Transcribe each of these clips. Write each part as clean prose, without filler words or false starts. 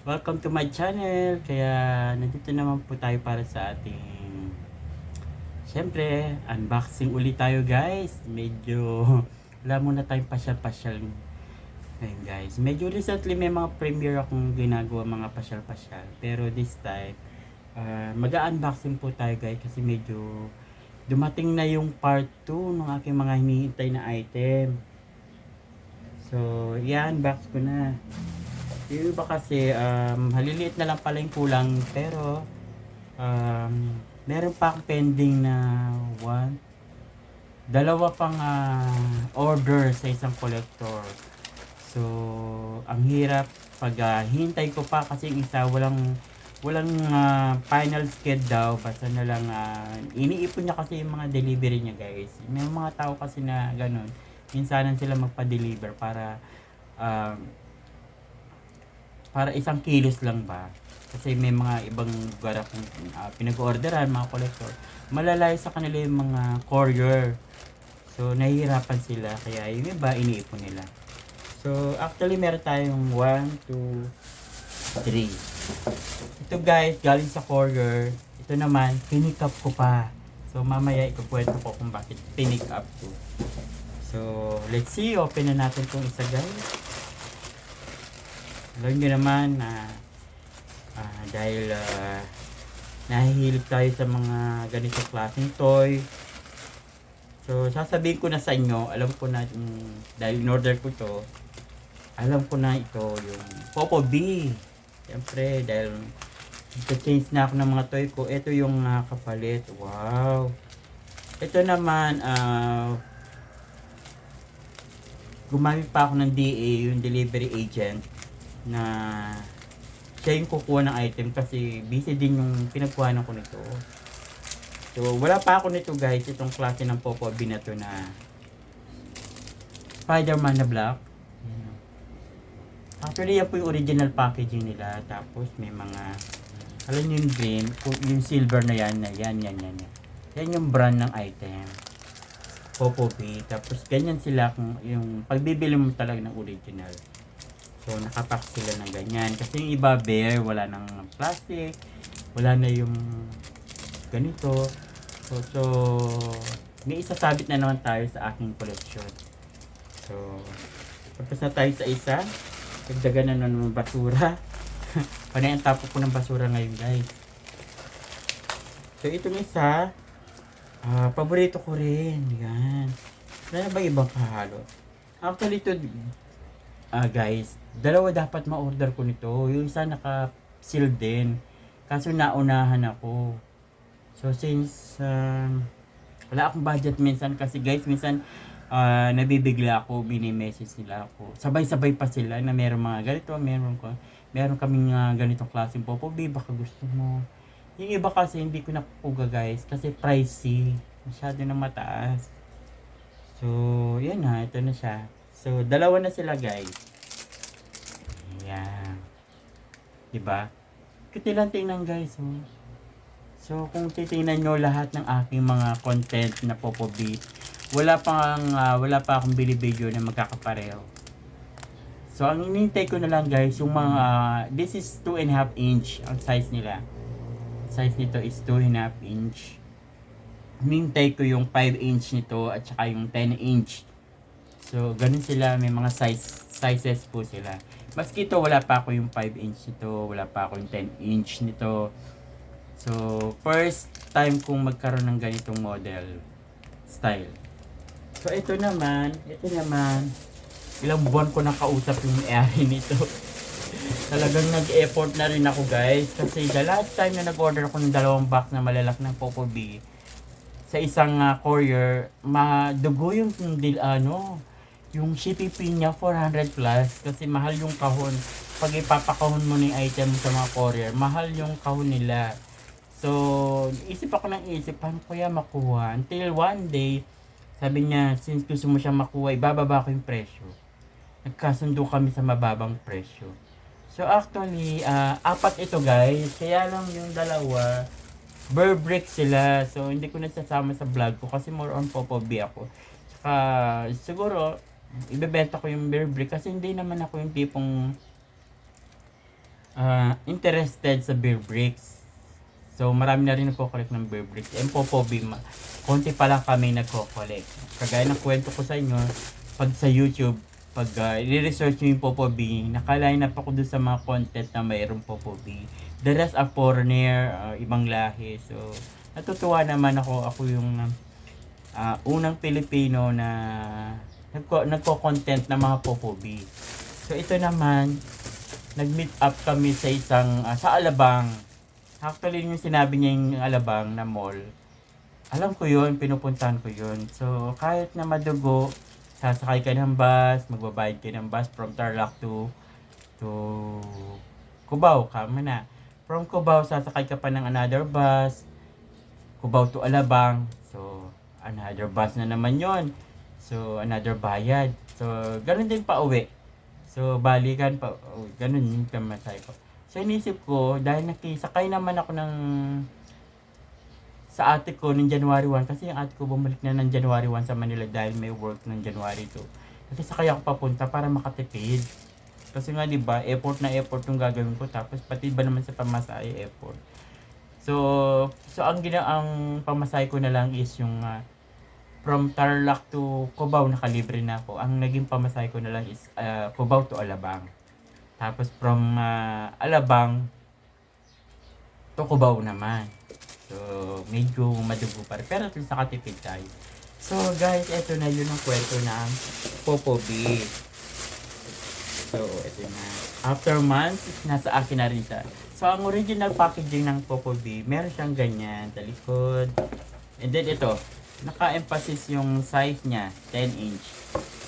Welcome to my channel. Kaya nandito naman po tayo para sa ating siyempre, unboxing ulit tayo guys. Medyo wala muna tayong pasyal-pasyal ngayon guys. Medyo recently may mga premiere akong ginagawa mga pasyal-pasyal. Pero this time, mag-unboxing po tayo guys kasi medyo dumating na yung part 2 ng aking mga hinihintay na item. So, i-unbox ko na. Yung iba kasi, haliliit na lang pala yung kulang, pero meron pa akong pending na dalawa pang order sa isang collector. So, ang hirap pag hintay ko pa kasi yung isa walang final sked daw, basta na lang iniipon niya kasi yung mga delivery niya guys. May mga tao kasi na ganun, minsanan sila magpa-deliver para isang kilos lang ba? Kasi may mga ibang lugar akong pinag-orderan, mga collector. Malalayo sa kanila yung mga courier. So, nahihirapan sila. Kaya yung iba, iniipon nila. So, actually, meron tayong 1, 2, 3. Ito guys, galing sa courier. Ito naman, pinick up ko pa. So, mamaya ikukwento ko kung bakit pinick up ko. So, let's see. Open na natin itong isa guys. Alam nyo naman na dahil nahihilip tayo sa mga ganitong klaseng toy. So, sasabihin ko na sa inyo, alam ko na, dahil in-order ko to, alam ko na ito, yung Popo B. Siyempre, dahil change na ako ng mga toy ko, ito yung kapalit. Wow! Ito naman, gumamit pa ako ng DA, yung delivery agent, na siya yung kukuha ng item kasi busy din yung pinagkuhanan ko nito. So, wala pa ako nito guys, itong klase ng Popo B na to na Spider-Man na black. Actually, yan po yung original packaging nila. Tapos, may mga, alam nyo yung green, yung silver na yan. Yan yung brand ng item. Popo B. Tapos, ganyan sila kung yung pagbibili mo talaga ng original. So, nakapack sila ng ganyan. Kasi yung iba, bare, wala ng plastic. Wala na yung ganito. So may isasabit na naman tayo sa aking collection. So, pagkas na tayo sa isa, dagdagan na naman ng basura. Panay ang tapo ko ng basura ngayon, guys. So, itong isa, paborito ko rin. Yan. Wala ba ibang kahalo? Actually, ito, guys, dalawa dapat ma-order ko nito. Yung isa naka-seal din. Kaso naunahan ako. So since wala akong budget minsan kasi guys, minsan nabibigla ako, bini-message nila ako. Sabay-sabay pa sila na meron mga ganito, meron kaming ganitong klaseng Popo B, baka gusto mo. Yung iba kasi hindi ko nakukuha guys kasi pricey. Masyado na mataas. So, yan na, ito na siya. So, dalawa na sila guys. Ayan. Diba? Kuti lang tingnan guys. Oh. So, kung titingnan nyo lahat ng aking mga content na Popo B, wala pa akong video na magkakapareho. So, ang inintay ko na lang guys, yung mga, this is 2.5 inch ang size nila. Size nito is 2.5 inch. Hinintay ko yung 5 inch nito at saka yung 10 inch. So, ganun sila, may mga sizes po sila. Maski ito, wala pa ako yung 5 inch nito, wala pa ako yung 10 inch nito. So, first time kong magkaroon ng ganitong model style. So, ito naman, ilang buwan ko nakausap yung may-ari nito. Talagang nag-effort na rin ako guys. Kasi the last time na nag-order ako ng 2 box na malalak ng Popo B, sa isang courier, madugo yung shipping fee niya 400 plus. Kasi mahal yung kahon. Pag ipapakahon mo ng item sa mga courier, mahal yung kahon nila. So, isip ako ng isip, paano kaya makuha? Until one day, sabi niya, since gusto mo siyang makuha, ibababa ko yung presyo. Nagkasundo kami sa mababang presyo. So, actually, 4 ito guys. Kaya lang yung dalawa, Burbrick sila. So, hindi ko nasasama sa vlog ko kasi more on Popo B ako. Saka, siguro, ibebenta ko yung Burbrick kasi hindi naman ako yung tipong interested sa beer bricks. So marami na rin nagko-collect ng beer bricks. And Popobi, konti pa lang kami nagko-collect. Kagaya ng kwento ko sa inyo, pag sa YouTube, pag i-research nyo yung Popobi, nakaline up ako dun sa mga content na mayroong Popobi. The rest are foreigner, ibang lahi. So natutuwa naman ako. Ako yung unang Pilipino na nagko-content ng mga Popobi. So ito naman, nag-meet up kami sa isang sa Alabang. Actually yung sinabi niya yung Alabang na mall, alam ko yun, pinupuntahan ko yun. So kahit na madugo, sasakay ka ng bus, magbabayad ka ng bus from Tarlac to Cubao, kama na. From Cubao, sasakay ka pa ng another bus, Cubao to Alabang. So another bus na naman yon. So another bayad. So ganun din pa uwi. So, balikan pa, ganun yung kamasay ko. So, inisip ko, dahil nakisakay naman ako sa ate ko ng January 1, kasi yung ate ko bumalik na ng January 1 sa Manila dahil may work ng January 2. Kasi sakay ako papunta para makatipid. Kasi nga, di ba, effort na effort yung gagawin ko, tapos pati ba naman sa pamasahe, effort. So ang pamasahe ko na lang is yung from Tarlac to Cubao, nakalibre na ako. Ang naging pamasahe ko na lang is Cubao to Alabang. Tapos from Alabang to Cubao naman. So, medyo madugo pa rin. Pero at least nakatipid tayo. So, guys, eto na yun ang kwento ng Popobi. So, eto na. After months, nasa akin na rin siya. So, ang original packaging ng Popobi, meron siyang ganyan sa likod. And then, ito. Naka-emphasis yung size niya, 10 inch.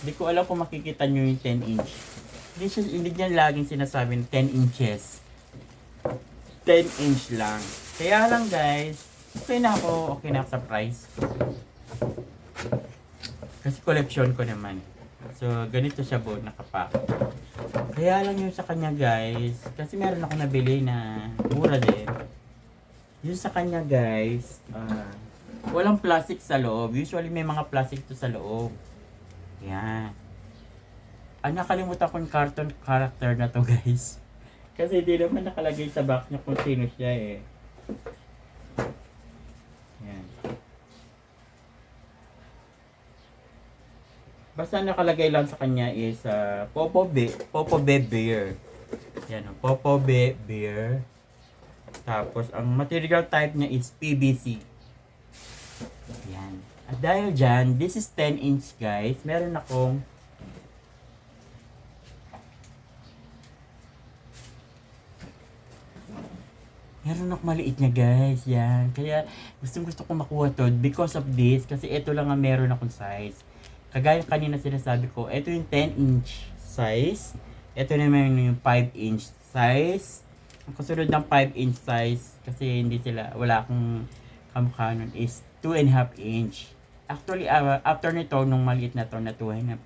Hindi ko alam kung makikita nyo yung 10 inch. Hindi niya laging sinasabi ng 10 inches. 10 inch lang. Kaya lang guys, okay na ako sa price. Kasi collection ko naman. So, ganito siya po nakapack. Kaya lang yung sa kanya guys, kasi meron ako nabili na mura din. Yung sa kanya guys, walang plastic sa loob. Usually may mga plastic to sa loob. Yan. Nakalimutan ko yung cartoon character na to guys. Kasi di naman nakalagay sa box niya kung sino siya eh. Yan. Basta nakalagay lang sa kanya is Popobe beer. Yan o, Popobe beer. Tapos ang material type niya is PVC. Yan. At dahil dyan, this is 10 inch guys. Meron akong maliit niya guys. Yan. Kaya gusto ko makuha to because of this. Kasi ito lang ang meron akong size. Kagaya kanina sinasabi ko, ito yung 10 inch size. Ito naman yung 5 inch size. Ang kasunod ng 5 inch size, kasi wala akong kamukha nun, is 2.5 inch. Actually, after nito, nung maliit na to na 2.5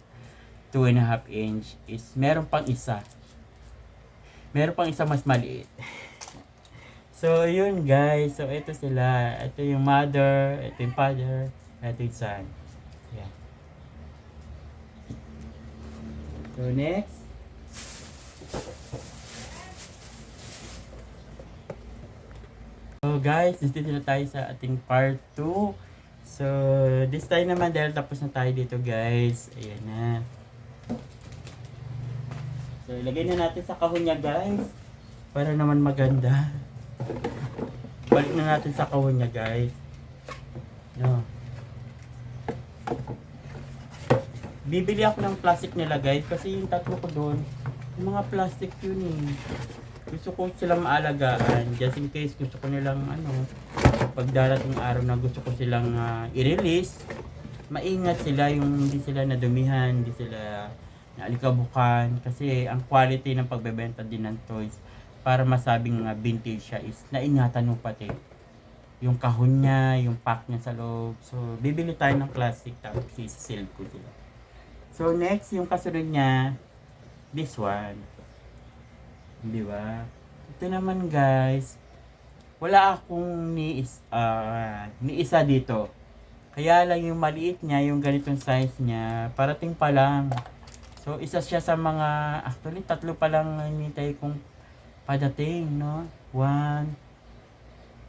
inch, is meron pang isa. Meron pang isa mas maliit. So, yun guys. So, ito sila. Ito yung mother, ito yung father, ito yung son. Yeah. So, next. So guys, dito na tayo sa ating part 2. So, this time naman dahil tapos na tayo dito guys. Ayan na. So, ilagay na natin sa kahon niya guys. Para naman maganda. Balik na natin sa kahon niya guys. No. Bibili ako ng plastic nila guys. Kasi yung tatlo ko doon, yung mga plastic yun eh. Gusto ko silang maalagaan just in case gusto ko nilang pag darating araw na gusto ko silang i-release, maingat sila, yung hindi sila nadumihan, hindi sila naalikabukan, kasi ang quality ng pagbebenta din ng toys para masabing vintage siya is naingatan mo pati yung kahon niya, yung pack niya sa loob. So bibili tayo ng plastic tapos i-seal ko sila. So next, yung kasunod niya, this one. Di ba? Ito naman guys, wala akong ni-isa dito. Kaya lang yung maliit niya, yung ganitong size niya, parating pa lang. So, isa siya sa mga, actually, tatlo pa lang hinintay kong padating, no? 1,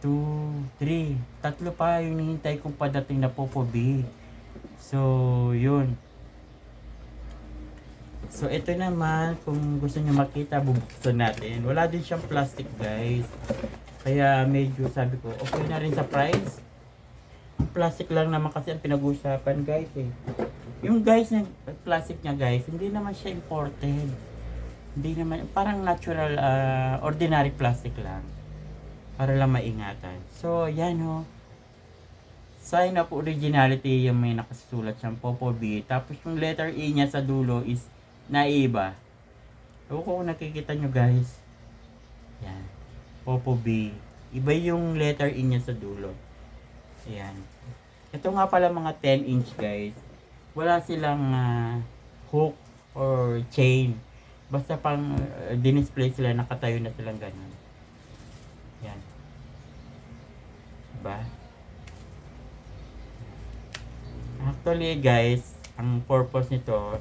2, 3. Tatlo pa yung hinihintay kong padating na Popo B. So, yun. So, ito naman, kung gusto nyo makita, bubuksan natin. Wala din siyang plastic, guys. Kaya medyo sabi ko, okay na rin sa price. Plastic lang naman kasi ang pinag-uusapan, guys, eh. Yung guys, ng plastic niya, guys, hindi naman siya imported. Hindi naman, parang natural, ordinary plastic lang. Para lang maingatan. So, yan ho. Sign of originality yung may nakasulat siyang Popo B. Tapos yung letter E niya sa dulo is naiba. Ewan ko kung nakikita nyo, guys. Yan. Popo B. Iba yung letter E niya sa dulo. Ayan. Ito nga pala mga 10 inch, guys. Wala silang hook or chain. Basta pang dinisplay sila, nakatayo na silang ganun. Yan. Diba? Actually, guys, ang purpose nito,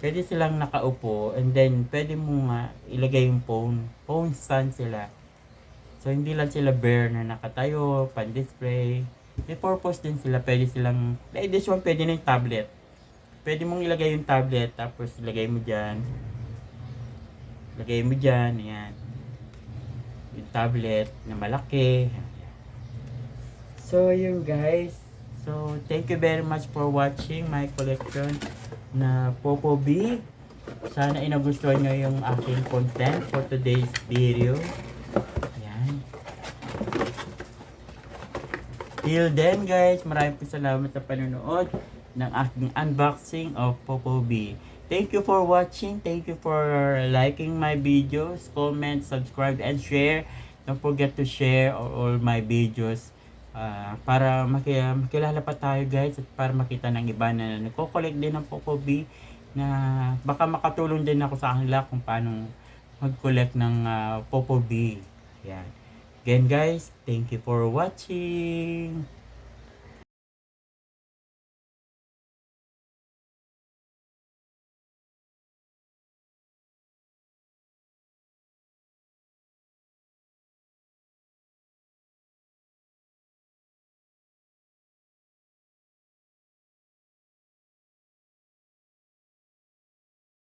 pwede silang nakaupo and then pwede mo nga ilagay yung phone. Phone stand sila. So, hindi lang sila bare na nakatayo, pan-display. May purpose din sila. Pwede silang, like this one, pwede na yung tablet. Pwede mong ilagay yung tablet, tapos ilagay mo dyan. Lagay mo dyan, yan. Yung tablet na malaki. So, yun guys. So, thank you very much for watching my collection na Popo B. Sana inagustuhan nyo yung aking content for today's video. Yan. Till then guys, maraming po salamat sa panonood ng aking unboxing of Popo B. Thank you for watching. Thank you for liking my videos, comment, subscribe, and share. Don't forget to share all my videos para makilala pa tayo guys at para makita ng iba na nagko-collect din ng Popo B na baka makatulong din ako sa kanila kung paano mag-collect ng Popo B. Yan. Again guys, thank you for watching.